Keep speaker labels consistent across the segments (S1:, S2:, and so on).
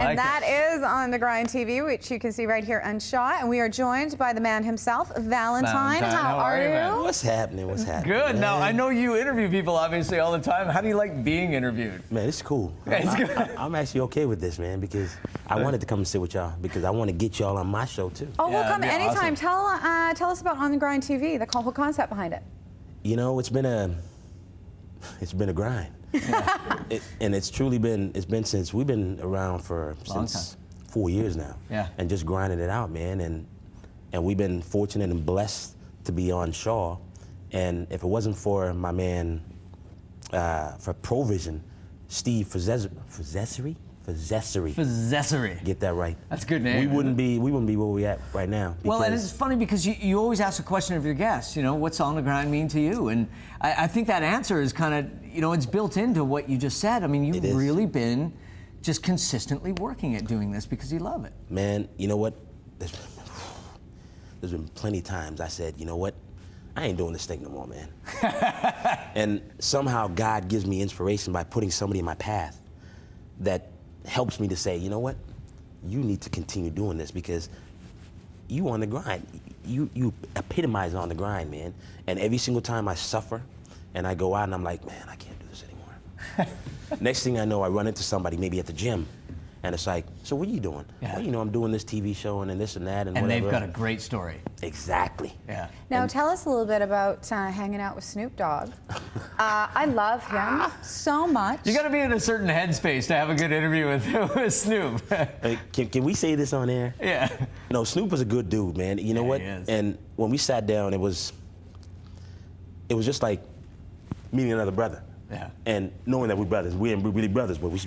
S1: And that is On Da Grine TV, which you can see right here unshot. And we are joined by the man himself, Valentine. How are you?
S2: Man? What's happening? What's happening?
S3: Good.
S2: Man?
S3: Now, I know you interview people, obviously, all the time. How do you like being interviewed?
S2: Man, it's cool.
S3: It's good.
S2: I'm actually okay with this, man, because I wanted to come and sit with y'all because I want to get y'all on my show, too.
S1: Oh, we'll come anytime.
S3: Awesome.
S1: Tell us about On Da Grine TV, the whole concept behind it.
S2: You know, it's been a grind. And it's been since we've been around since 4 years now.
S3: Yeah.
S2: And just grinding it out, man. And we've been fortunate and blessed to be on Shaw. And if it wasn't for my man, for Provision, Steve Fazessery? Get that right.
S3: That's a good name.
S2: We wouldn't be where we at right now.
S3: Well, and it's funny because you always ask a question of your guests, you know, what's On Da Grine mean to you? And I think that answer is kind of, you know, it's built into what you just said. I mean, you've really been just consistently working at doing this because you love it.
S2: Man, you know what? There's been plenty of times I said, you know what? I ain't doing this thing no more, man. And somehow God gives me inspiration by putting somebody in my path that helps me to say, you know what? You need to continue doing this because you on the grind. You epitomize on the grind, man. And every single time I suffer and I go out and I'm like, man, I can't do this anymore. Next thing I know, I run into somebody maybe at the gym and it's like, so what are you doing?
S3: Yeah.
S2: Well, you know, I'm doing this TV show and this and that and
S3: And
S2: whatever.
S3: they've got a great story.
S2: Exactly.
S3: Yeah.
S1: Now, tell us a little bit about hanging out with Snoop Dogg. I love him so much.
S3: You got to be in a certain headspace to have a good interview with Snoop.
S2: Hey, can we say this on air?
S3: Yeah.
S2: No, Snoop was a good dude, man. You know what?
S3: He is.
S2: And when we sat down, it was just like meeting another brother.
S3: Yeah.
S2: And knowing that we're brothers, we ain't really brothers, but we're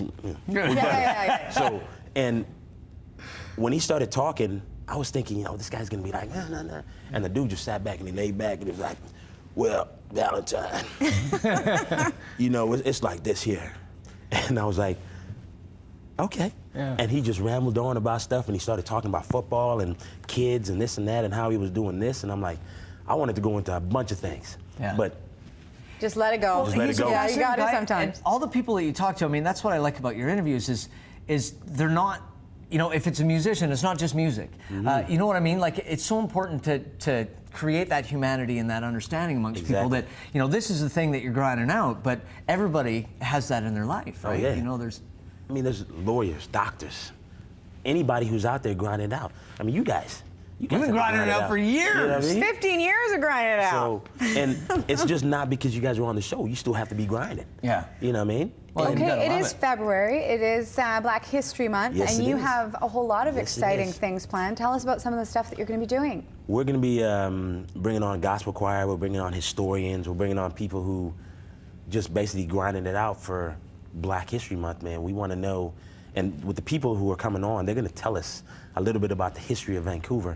S2: brothers.
S1: Yeah.
S2: So, and when he started talking, I was thinking, you know, this guy's gonna be like, nah. And the dude just sat back and he laid back and he was like, well, Valentine. You know, it's like this here. And I was like, okay.
S3: Yeah.
S2: And he just rambled on about stuff and he started talking about football and kids and this and that and how he was doing this. And I'm like, I wanted to go into a bunch of things.
S3: Yeah.
S2: But
S1: Just let it go.
S2: Just let it go.
S1: Yeah, you got it
S3: And
S1: sometimes.
S3: all the people that you talk to, I mean, that's what I like about your interviews is they're not, you know, if it's a musician, it's not just music.
S2: Mm-hmm.
S3: You know what I mean? Like, it's so important to create that humanity and that understanding amongst people that, you know, this is the thing that you're grinding out, but everybody has that in their life, right?
S2: Oh, yeah.
S3: You know, there's
S2: lawyers, doctors, anybody who's out there grinding it out. I mean, you guys.
S3: You've been grinding it out for years.
S2: You know what I mean?
S1: 15 years of grinding it out.
S2: So, and it's just not because you guys are on the show. You still have to be grinding.
S3: Yeah.
S2: You know what I mean?
S3: Well, you gotta
S1: Okay, it
S3: love
S1: is February. It is Black History Month,
S2: Yes,
S1: and
S2: it
S1: you
S2: is.
S1: have a whole lot of
S2: Yes, it
S1: exciting
S2: is.
S1: things planned. Tell us about some of the stuff that you're going to be doing.
S2: We're going to be bringing on gospel choir. We're bringing on historians. We're bringing on people who just basically grinding it out for Black History Month, man. We want to know, and with the people who are coming on, they're going to tell us a little bit about the history of Vancouver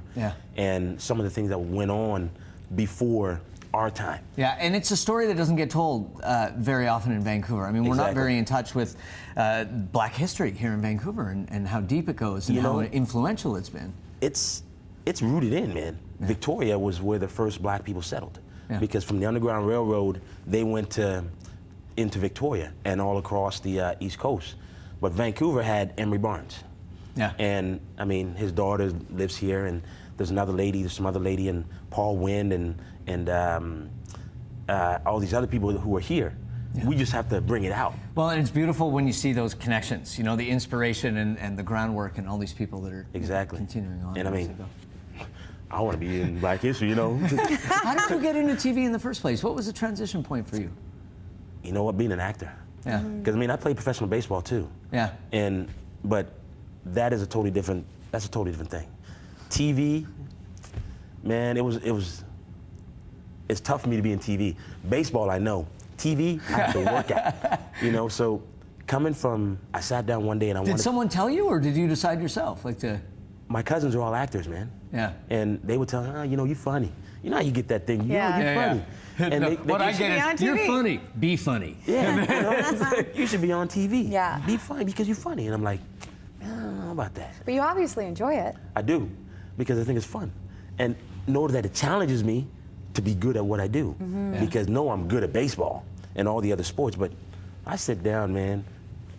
S2: and some of the things that went on before our time.
S3: Yeah, and it's a story that doesn't get told very often in Vancouver. I mean, we're not very in touch with Black history here in Vancouver and how deep it goes and how influential it's been.
S2: It's rooted in, man. Yeah. Victoria was where the first Black people settled. Yeah. Because from the Underground Railroad, they went into Victoria and all across the East Coast. But Vancouver had Emery Barnes.
S3: Yeah.
S2: And I mean, his daughter lives here, and there's some other lady, and Paul Wynn, and all these other people who are here. Yeah. We just have to bring it out.
S3: Well, and it's beautiful when you see those connections, you know, the inspiration and the groundwork and all these people that are continuing on.
S2: And I mean, I want to be in Black history, you know.
S3: How did you get into TV in the first place? What was the transition point for you?
S2: You know what, being an actor.
S3: Yeah.
S2: Because I mean, I played professional baseball too.
S3: Yeah.
S2: But that is a totally different thing. TV, man, it's tough for me to be in TV. Baseball, I know. TV, I have to work at. You know, so coming from, I sat down one day and
S3: Did someone tell you, or did you decide yourself?
S2: My cousins are all actors, man.
S3: Yeah.
S2: And they would tell me, you know, you're funny. You know how you get that thing, you're funny. And
S3: no, what I get is, you're funny, be funny.
S2: Yeah, you know, you should be on TV.
S1: Yeah.
S2: Be funny because you're funny. And I'm like, I don't know about that.
S1: But you obviously enjoy it.
S2: I do, because I think it's fun. And know that it challenges me to be good at what I do. Mm-hmm. Yeah. Because I'm good at baseball and all the other sports, but I sit down, man,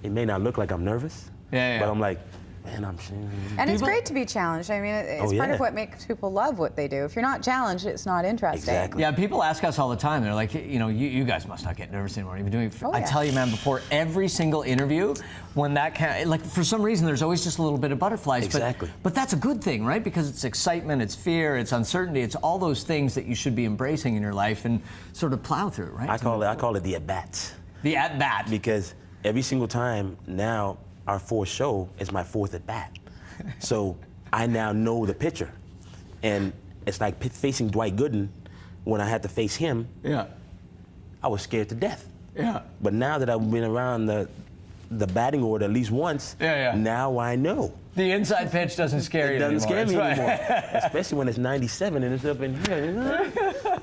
S2: it may not look like I'm nervous, but I'm like, man, I'm saying.
S1: And it's great to be challenged. I mean, it's part of what makes people love what they do. If you're not challenged, it's not interesting.
S2: Exactly.
S3: Yeah, people ask us all the time. They're like, you know, you guys must not get nervous anymore. You've been doing.
S1: Oh,
S3: I tell you, man, before every single interview, when like for some reason, there's always just a little bit of butterflies.
S2: Exactly.
S3: But that's a good thing, right? Because it's excitement, it's fear, it's uncertainty, it's all those things that you should be embracing in your life and sort of plow through, right?
S2: I call it the at-bats.
S3: The at-bat.
S2: Because every single time now, our fourth show is my fourth at-bat. So I now know the pitcher. And it's like facing Dwight Gooden. When I had to face him, I was scared to death.
S3: Yeah.
S2: But now that I've been around the batting order at least once, now I know.
S3: The inside pitch doesn't scare you anymore.
S2: It doesn't scare me anymore. Especially when it's 97 and it's up in here.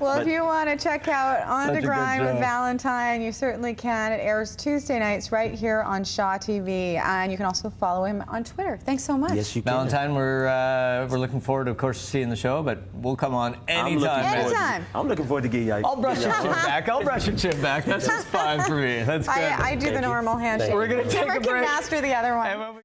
S1: Well, if you want to check out On Da Grine with Valentine, you certainly can. It airs Tuesday nights right here on Shaw TV. And you can also follow him on Twitter. Thanks so much.
S2: Yes, you can.
S3: Valentine, we're looking forward to, of course, seeing the show, but we'll come on anytime.
S2: I'm looking forward to getting you.
S3: I'll brush your chin back. I'll brush your chin back. That's just fine for me. That's good.
S1: I do the normal handshake.
S3: We're going to take a break.
S1: Never can master the other one.